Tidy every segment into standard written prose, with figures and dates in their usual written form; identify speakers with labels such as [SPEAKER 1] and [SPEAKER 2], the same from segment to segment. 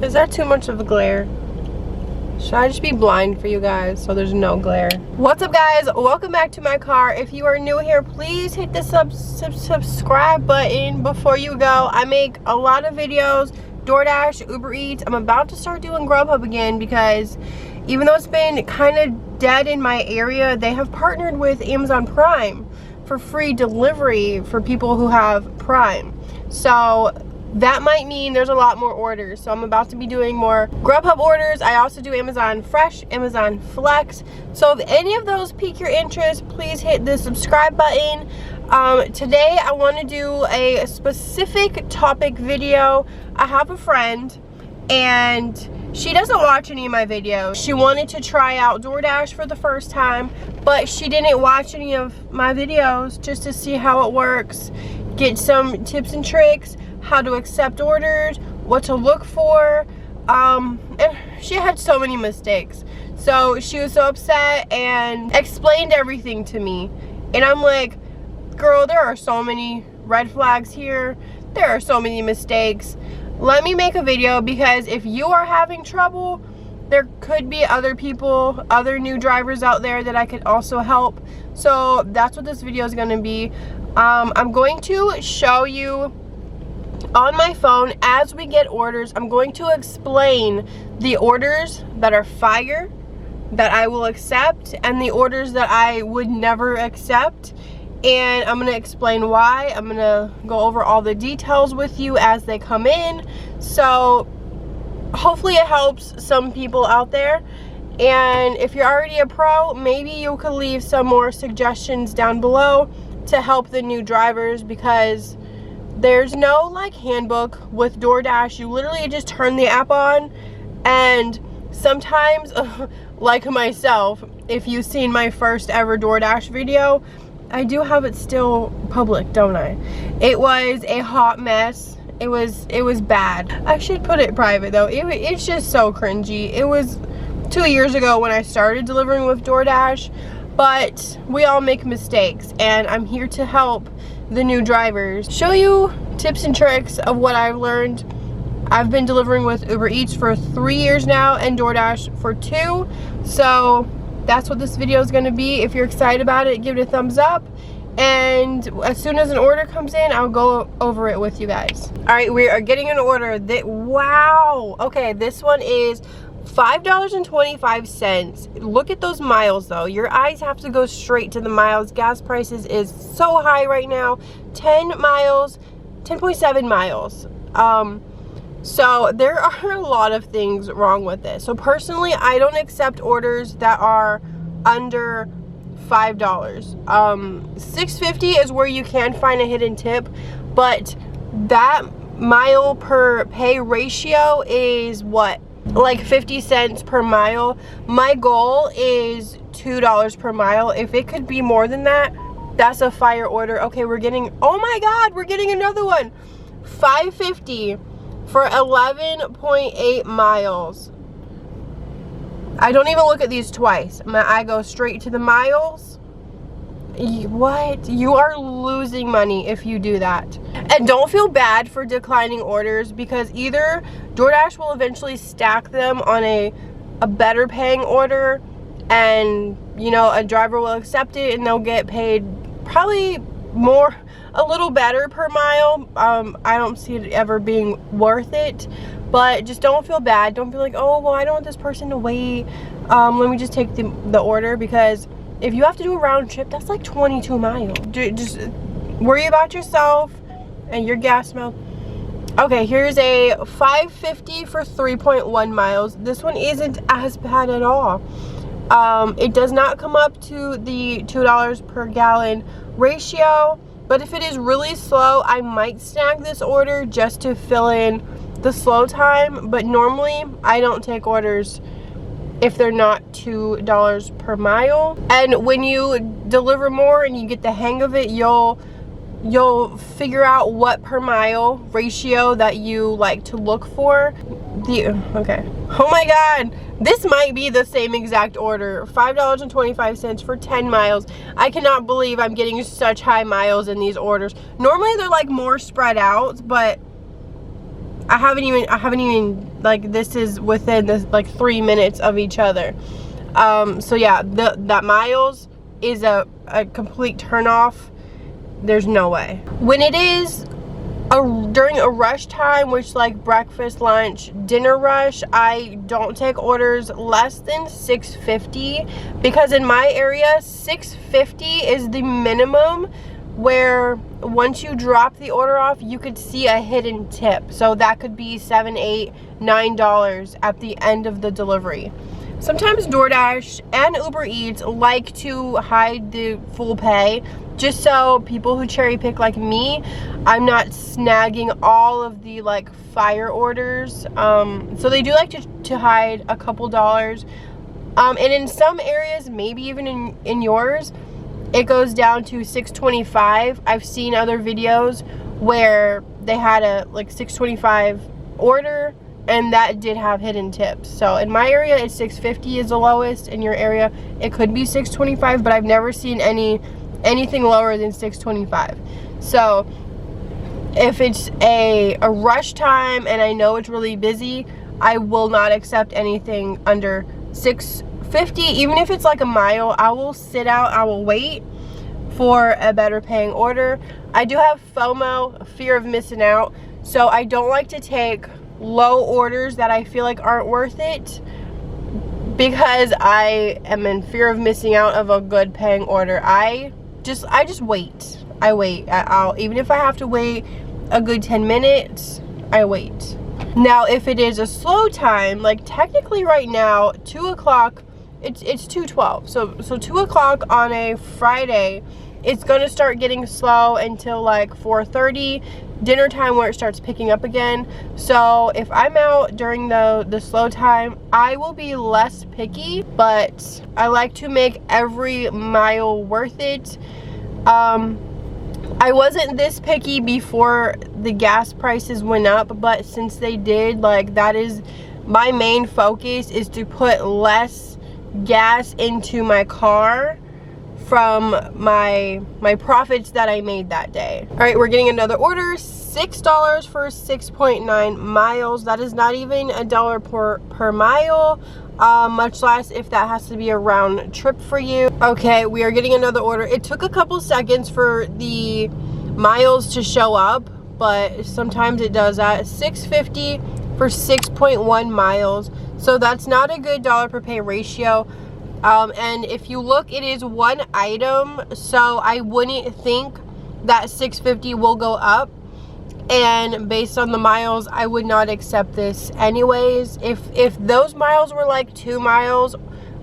[SPEAKER 1] Is that too much of a glare? Should I just be blind for you guys so there's no glare? What's up, guys? Welcome back to my car. If you are new here, please hit the subscribe button before you go. I make a lot of videos, DoorDash, Uber Eats. I'm about to start doing Grubhub again because even though it's been kind of dead in my area, they have partnered with Amazon Prime for free delivery for people who have Prime. So that might mean there's a lot more orders. So I'm about to be doing more Grubhub orders. I also do Amazon Fresh, Amazon Flex. So if any of those pique your interest, please hit the subscribe button. Today I want to do a specific topic video. I have a friend and she doesn't watch any of my videos. She wanted to try out DoorDash for the first time, but she didn't watch any of my videos just to see how it works, get some tips and tricks, how to accept orders, what to look for, and she had so many mistakes. So she was so upset and explained everything to me. And I'm like, girl, there are so many red flags here. There are so many mistakes. Let me make a video because if you are having trouble, there could be other people, other new drivers out there that I could also help. So that's what this video is going to be. I'm going to show you on my phone as we get orders. I'm going to explain the orders that are fire, that I will accept, and the orders that I would never accept. And I'm going to explain why. I'm going to go over all the details with you as they come in. So hopefully it helps some people out there. And if you're already a pro, maybe you could leave some more suggestions down below to help the new drivers, because there's no like handbook with DoorDash. You literally just turn the app on, and sometimes like myself, if you've seen my first ever DoorDash video, I do have it still public, don't I? It was a hot mess. It was bad. I should put it private though. It's just so cringy. It was 2 years ago when I started delivering with DoorDash, but we all make mistakes, and I'm here to help the new drivers, show you tips and tricks of what I've learned. I've been delivering with Uber Eats for 3 years now and DoorDash for 2, so that's what this video is going to be. If you're excited about it, give it a thumbs up, and as soon as an order comes in, I'll go over it with you guys. All right, we are getting an order that, wow, okay, this one is $5.25. Look at those miles though. Your eyes have to go straight to the miles. Gas prices is so high right now. 10 miles, 10.7 miles. So there are a lot of things wrong with this. So personally, I don't accept orders that are under $5. $6.50 is where you can find a hidden tip, but that mile per pay ratio is what? Like 50 cents per mile. My goal is $2 per mile. If it could be more than that, that's a fire order. Okay, we're getting, oh my god, we're getting another one. $5.50 for 11.8 miles. I don't even look at these twice. I go straight to the miles. What? You are losing money if you do that. And don't feel bad for declining orders, because either DoorDash will eventually stack them on a better paying order, and you know, a driver will accept it and they'll get paid probably more, a little better per mile. I don't see it ever being worth it, but just don't feel bad. Don't feel like, oh well, I don't want this person to wait, let me just take the order, because if you have to do a round trip, that's like 22 miles. Just worry about yourself and your gas miles. Okay, here's a $5.50 for 3.1 miles. This one isn't as bad at all. It does not come up to the $2 per gallon ratio, but if it is really slow, I might snag this order just to fill in the slow time. But normally I don't take orders if they're not $2 per mile. And when you deliver more and you get the hang of it, you'll figure out what per mile ratio that you like to look for. Okay, oh my god, this might be the same exact order. $5.25 for 10 miles. I cannot believe I'm getting such high miles in these orders. Normally they're like more spread out, but I haven't even, like, this is within this, like, 3 minutes of each other. So yeah, that miles is a complete turn off. There's no way. When it is during a rush time, which like breakfast, lunch, dinner rush, I don't take orders less than $6.50, because in my area $6.50 is the minimum, where once you drop the order off you could see a hidden tip. So that could be $7, $8, $9 at the end of the delivery. Sometimes DoorDash and Uber Eats like to hide the full pay, just so people who cherry pick like me, I'm not snagging all of the like fire orders. So they do like to hide a couple dollars. And in some areas, maybe even in yours, it goes down to $6.25. I've seen other videos where they had a like $6.25 order, and that did have hidden tips. So in my area it's $6.50 is the lowest. In your area it could be $6.25, but I've never seen anything lower than $6.25. So if it's a rush time and I know it's really busy, I will not accept anything under $6.50. Even if it's like a mile, I will sit out, I will wait for a better paying order. I do have FOMO, fear of missing out, so I don't like to take low orders that I feel like aren't worth it, because I am in fear of missing out of a good paying order. I just wait. I wait. I'll, even if I have to wait a good 10 minutes, I wait. Now if it is a slow time, like technically right now 2 o'clock, it's 2:12, so 2 o'clock on a Friday, it's gonna start getting slow until like 4:30, dinner time, where it starts picking up again. So if I'm out during the slow time, I will be less picky, but I like to make every mile worth it. I wasn't this picky before the gas prices went up, but since they did, like, that is my main focus, is to put less gas into my car from my profits that I made that day. All right, we're getting another order, $6 for 6.9 miles. That is not even $1 per mile, much less if that has to be a round trip for you. Okay, we are getting another order. It took a couple seconds for the miles to show up, but sometimes it does that. $6.50 for 6.1 miles. So that's not a good dollar per pay ratio. And if you look, it is one item, so I wouldn't think that $6.50 will go up. And based on the miles, I would not accept this anyways. If those miles were like 2 miles,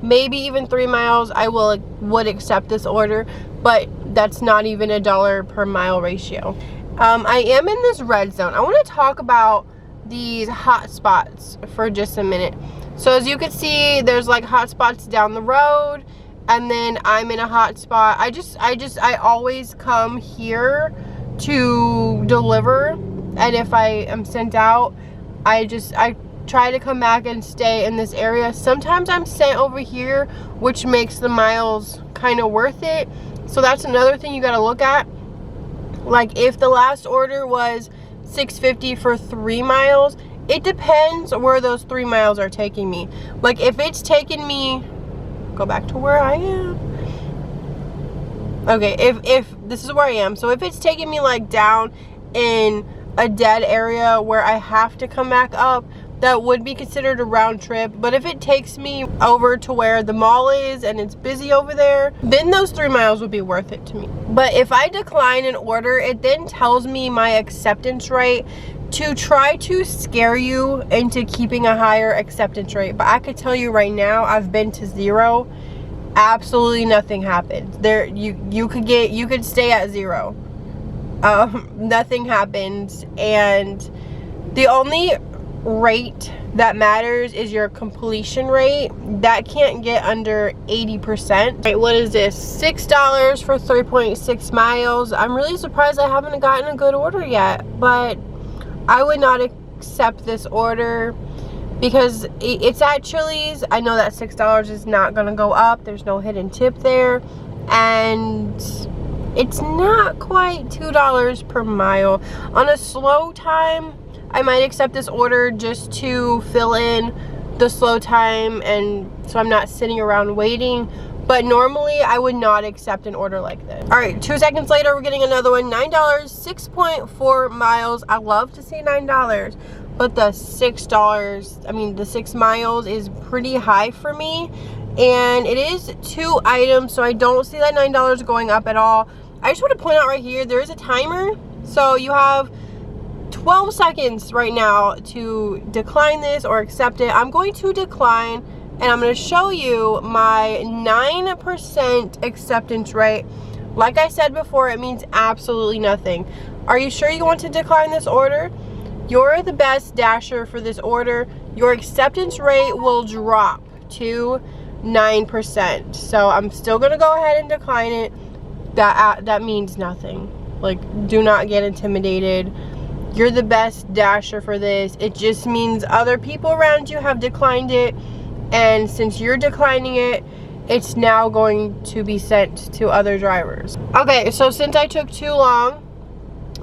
[SPEAKER 1] maybe even 3 miles, I would accept this order, but that's not even $1 per mile ratio. I am in this red zone. I want to talk about these hot spots for just a minute. So as you can see, there's like hot spots down the road, and then I'm in a hot spot. I always come here to deliver, and if I am sent out, I try to come back and stay in this area. Sometimes I'm sent over here, which makes the miles kind of worth it. So that's another thing you got to look at. Like if the last order was $6.50 for 3 miles, it depends where those 3 miles are taking me. Like if it's taking me, go back to where I am. Okay, if this is where I am, so if it's taking me like down in a dead area where I have to come back up, that would be considered a round trip. But if it takes me over to where the mall is and it's busy over there, then those 3 miles would be worth it to me. But if I decline an order, it then tells me my acceptance rate to try to scare you into keeping a higher acceptance rate. But I could tell you right now, I've been to 0. Absolutely nothing happened. There, you could stay at 0. Nothing happens, and the only rate that matters is your completion rate. That can't get under 80%. Right, what is this? $6 for 3.6 miles. I'm really surprised I haven't gotten a good order yet, but I would not accept this order because it's at Chili's. I know that $6 is not gonna go up. There's no hidden tip there, and it's not quite $2 per mile. On a slow time, I might accept this order just to fill in the slow time, and so I'm not sitting around waiting. But normally I would not accept an order like this. All right, 2 seconds later, we're getting another one. $9, 6.4 miles. I love to say $9, but the $6, I mean the 6 miles is pretty high for me. And it is 2 items, so I don't see that $9 going up at all. I just want to point out right here, there is a timer. So you have 12 seconds right now to decline this or accept it. I'm going to decline, and I'm going to show you my 9% acceptance rate. Like I said before, it means absolutely nothing. Are you sure you want to decline this order? You're the best dasher for this order. Your acceptance rate will drop to 9%. So I'm still going to go ahead and decline it. That means nothing. Like, do not get intimidated. You're the best dasher for this. It just means other people around you have declined it, and since you're declining it, it's now going to be sent to other drivers. Okay, so since I took too long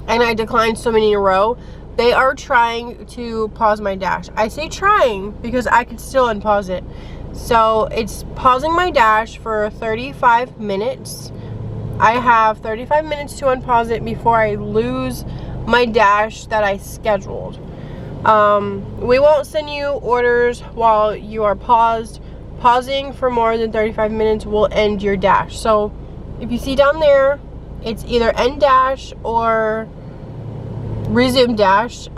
[SPEAKER 1] and I declined so many in a row, they are trying to pause my dash. I say trying because I could still unpause it. So it's pausing my dash for 35 minutes. I have 35 minutes to unpause it before I lose my dash that I scheduled. We won't send you orders while you are paused. Pausing for more than 35 minutes will end your dash. So if you see down there, it's either end dash or resume dash.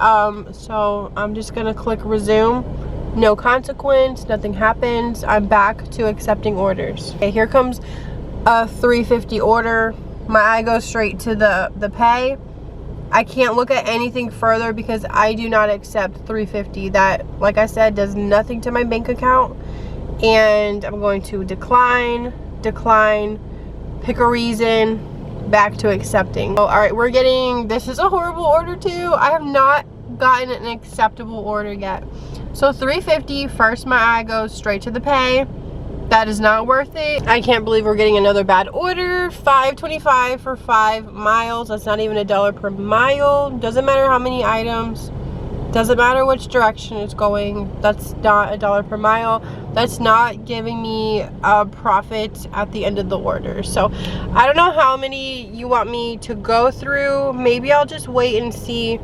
[SPEAKER 1] So I'm just gonna click resume. No consequence, nothing happens. I'm back to accepting orders. Okay, here comes a $3.50 order. My eye goes straight to the pay. I can't look at anything further because I do not accept $3.50. That, like I said, does nothing to my bank account. And I'm going to decline, pick a reason, back to accepting. Oh, all right, we're getting, this is a horrible order too. I have not gotten an acceptable order yet. So $3.50, first my eye goes straight to the pay. That is not worth it. I can't believe we're getting another bad order. $5.25 for 5 miles. That's not even $1 per mile. Doesn't matter how many items. Doesn't matter which direction it's going. That's not $1 per mile. That's not giving me a profit at the end of the order. So I don't know how many you want me to go through. Maybe I'll just wait and see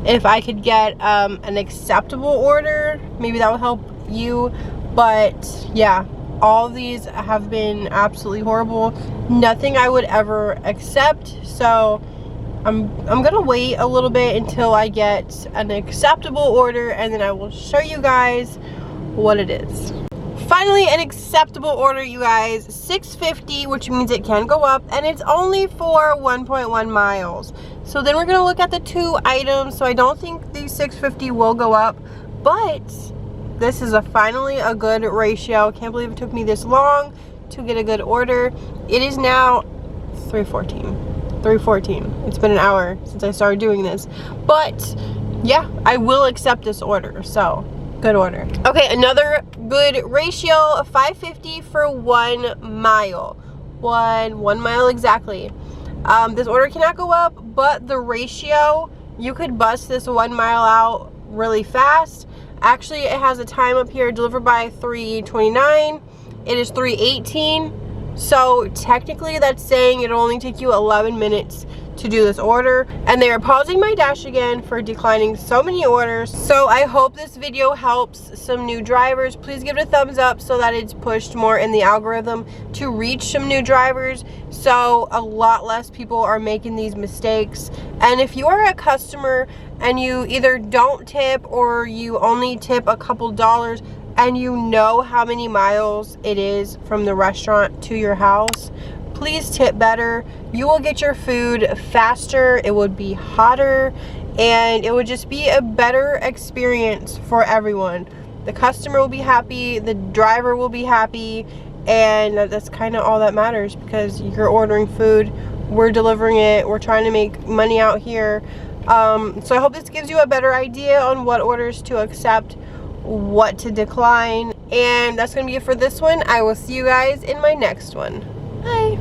[SPEAKER 1] if I could get an acceptable order. Maybe that will help you. But yeah, all of these have been absolutely horrible. Nothing I would ever accept. So I'm gonna wait a little bit until I get an acceptable order, and then I will show you guys what it is. Finally, an acceptable order, you guys. $6.50, which means it can go up, and it's only for 1.1 miles. So then we're gonna look at the 2 items. So I don't think these $6.50 will go up, but this is finally a good ratio. Can't believe it took me this long to get a good order. It is now 3:14. It's been an hour since I started doing this. But yeah, I will accept this order. So good order. Okay, another good ratio, $5.50 for 1 mile. One mile exactly. This order cannot go up, but the ratio, you could bust this 1 mile out really fast. Actually, it has a time up here, delivered by 3:29. It is 3:18. So technically that's saying it'll only take you 11 minutes to do this order. And they are pausing my dash again for declining so many orders. So I hope this video helps some new drivers. Please give it a thumbs up so that it's pushed more in the algorithm to reach some new drivers, so a lot less people are making these mistakes. And if you are a customer and you either don't tip or you only tip a couple dollars, and you know how many miles it is from the restaurant to your house, please tip better. You will get your food faster, it would be hotter, and it would just be a better experience for everyone. The customer will be happy, the driver will be happy, and that's kind of all that matters, because you're ordering food, we're delivering it, we're trying to make money out here. So I hope this gives you a better idea on what orders to accept, what to decline, and that's gonna be it for this one. I will see you guys in my next one. Bye.